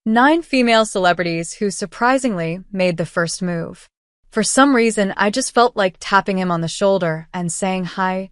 9 female celebrities who surprisingly made the first move. For some reason, I just felt like tapping him on the shoulder and saying hi.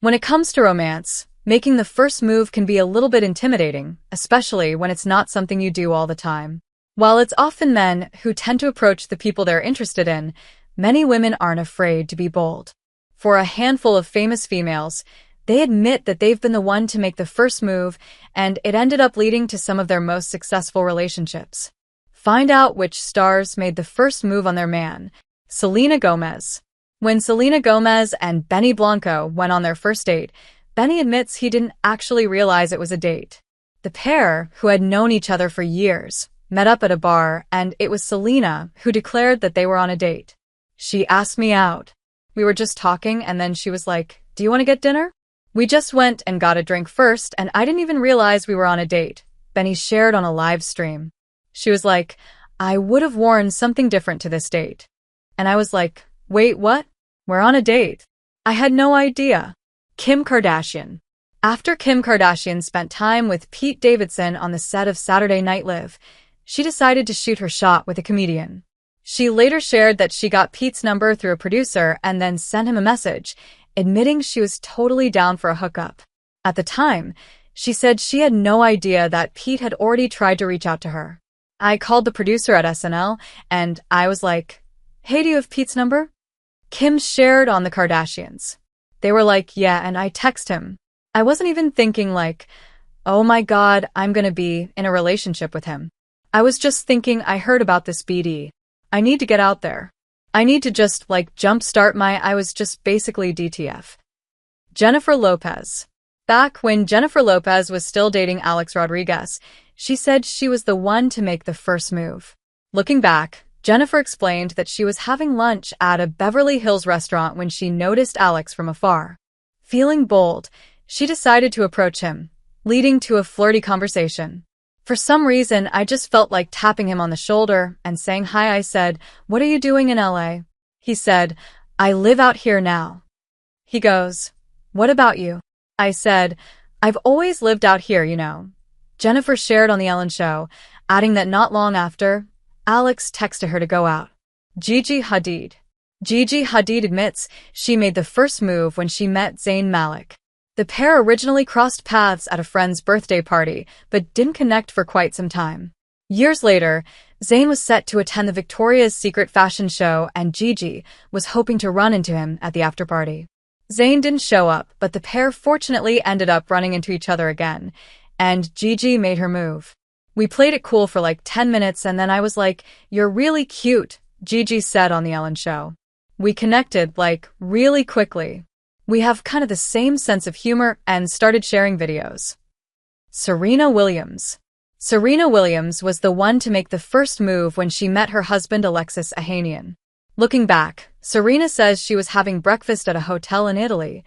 When it comes to romance, making the first move can be a little bit intimidating, especially when it's not something you do all the time. While it's often men who tend to approach the people they're interested in, many women aren't afraid to be bold. For a handful of famous females, they admit that they've been the one to make the first move, and it ended up leading to some of their most successful relationships. Find out which stars made the first move on their man. Selena Gomez. When Selena Gomez and Blanco went on their first date, Benny admits he didn't actually realize it was a date. The pair, who had known each other for years, met up at a bar, and it was Selena who declared that they were on a date. She asked me out. We were just talking, and then she was like, "Do you want to get dinner?" We just went and got a drink first, and I didn't even realize we were on a date, Benny shared on a live stream. She was like, "I would have worn something different to this date." And I was like, "Wait, what? We're on a date?" I had no idea. Kim Kardashian. After Kim Kardashian spent time with Pete Davidson on the set of Saturday Night Live, she decided to shoot her shot with a comedian. She later shared that she got Pete's number through a producer and then sent him a message, admitting she was totally down for a hookup. At the time, she said she had no idea that Pete had already tried to reach out to her. "I called the producer at SNL, and I was like, 'Hey, do you have Pete's number?'" Kim shared on the Kardashians. They were like, "Yeah," and I text him. I wasn't even thinking like, "Oh my God, I'm gonna be in a relationship with him." I was just thinking I heard about this BD. I need to get out there. I need to just, jumpstart I was just basically DTF. Jennifer Lopez. Back when Jennifer Lopez was still dating Alex Rodriguez, she said she was the one to make the first move. Looking back, Jennifer explained that she was having lunch at a Beverly Hills restaurant when she noticed Alex from afar. Feeling bold, she decided to approach him, leading to a flirty conversation. For some reason, I just felt like tapping him on the shoulder and saying hi. I said, "What are you doing in LA?" He said, "I live out here now." He goes, "What about you?" I said, "I've always lived out here, you know." Jennifer shared on The Ellen Show, adding that not long after, Alex texted her to go out. Gigi Hadid. Gigi Hadid admits she made the first move when she met Zayn Malik. The pair originally crossed paths at a friend's birthday party, but didn't connect for quite some time. Years later, Zayn was set to attend the Victoria's Secret fashion show, and Gigi was hoping to run into him at the afterparty. Zayn didn't show up, but the pair fortunately ended up running into each other again, and Gigi made her move. "We played it cool for 10 minutes, and then I was like, 'You're really cute,'" Gigi said on The Ellen Show. "We connected, really quickly. We have kind of the same sense of humor and started sharing videos." Serena Williams. Serena Williams was the one to make the first move when she met her husband Alexis Ohanian. Looking back, Serena says she was having breakfast at a hotel in Italy,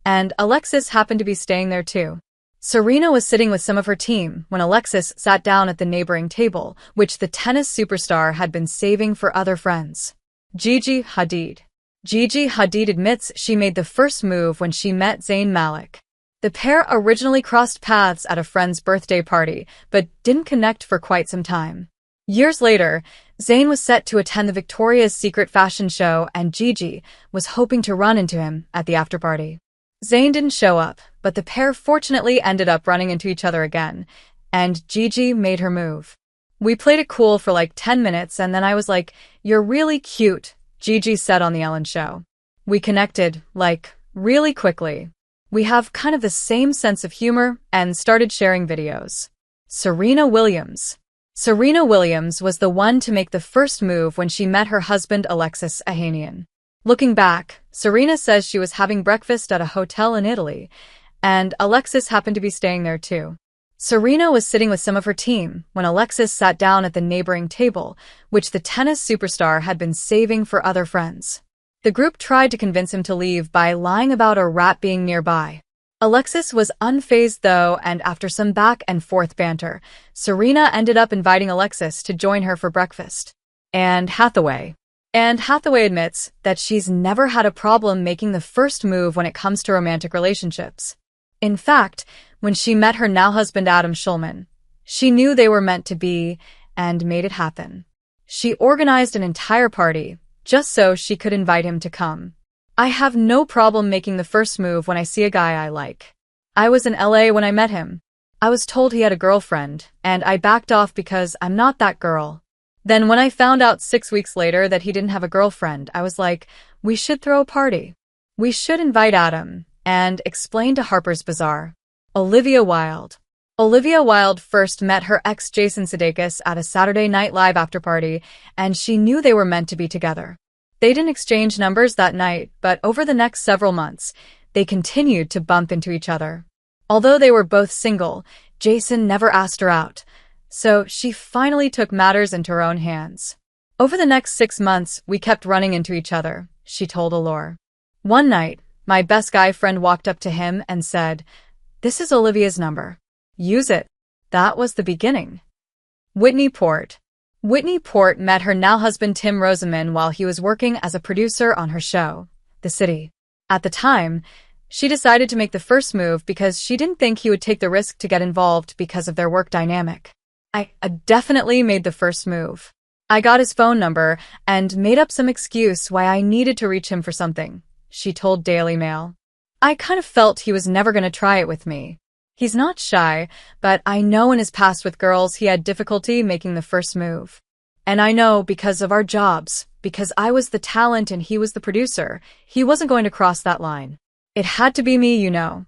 and Alexis happened to be staying there too. Serena was sitting with some of her team when Alexis sat down at the neighboring table, which the tennis superstar had been saving for other friends. Gigi Hadid. Gigi Hadid admits she made the first move when she met Zayn Malik. The pair originally crossed paths at a friend's birthday party, but didn't connect for quite some time. Years later, Zayn was set to attend the Victoria's Secret fashion show, and Gigi was hoping to run into him at the afterparty. Zayn didn't show up, but the pair fortunately ended up running into each other again, and Gigi made her move. "We played it cool for 10 minutes, and then I was like, 'You're really cute,'" Gigi said on The Ellen Show. "We connected, really quickly. We have kind of the same sense of humor and started sharing videos." Serena Williams. Serena Williams was the one to make the first move when she met her husband Alexis Ohanian. Looking back, Serena says she was having breakfast at a hotel in Italy, and Alexis happened to be staying there too. Serena was sitting with some of her team when Alexis sat down at the neighboring table, which the tennis superstar had been saving for other friends. The group tried to convince him to leave by lying about a rat being nearby. Alexis was unfazed though, and after some back and forth banter, Serena ended up inviting Alexis to join her for breakfast. And Hathaway admits that she's never had a problem making the first move when it comes to romantic relationships. In fact, when she met her now husband Adam Schulman, She knew they were meant to be and made it happen. She organized an entire party just so she could invite him to come. I have no problem making the first move when I see a guy I like. I was in LA when I met him. I was told he had a girlfriend, and I backed off because I'm not that girl. Then when I found out 6 weeks later that he didn't have a girlfriend, I was like, we should throw a party. We should invite Adam, and explain to Harper's Bazaar. Olivia Wilde. Olivia Wilde first met her ex Jason Sudeikis at a Saturday Night Live afterparty, and she knew they were meant to be together. They didn't exchange numbers that night, but over the next several months, they continued to bump into each other. Although they were both single, Jason never asked her out, so she finally took matters into her own hands. Over the next 6 months, we kept running into each other, she told Allure. One night, my best guy friend walked up to him and said, "This is Olivia's number. Use it." That was the beginning. Whitney Port. Whitney Port met her now-husband Tim Rosenman while he was working as a producer on her show, The City. At the time, she decided to make the first move because she didn't think he would take the risk to get involved because of their work dynamic. I definitely made the first move. I got his phone number and made up some excuse why I needed to reach him for something, she told Daily Mail. I kind of felt he was never going to try it with me. He's not shy, but I know in his past with girls he had difficulty making the first move. And I know because of our jobs, because I was the talent and he was the producer, he wasn't going to cross that line. It had to be me, you know.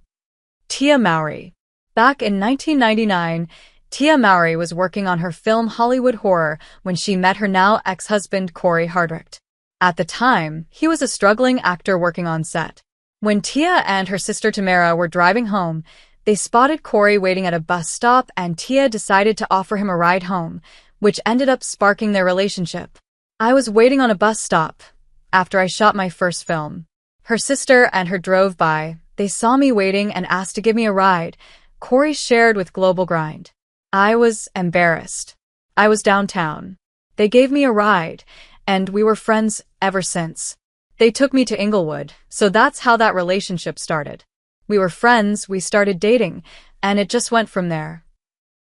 Tia Mowry. Back in 1999, Tia Mowry was working on her film Hollywood Horror when she met her now ex-husband Corey Hardrict. At the time, he was a struggling actor working on set. When Tia and her sister Tamara were driving home, they spotted Corey waiting at a bus stop and Tia decided to offer him a ride home, which ended up sparking their relationship. I was waiting on a bus stop after I shot my first film. Her sister and her drove by. They saw me waiting and asked to give me a ride, Corey shared with Global Grind. I was embarrassed. I was downtown. They gave me a ride, and we were friends ever since. They took me to Inglewood, so that's how that relationship started. We were friends, we started dating, and it just went from there.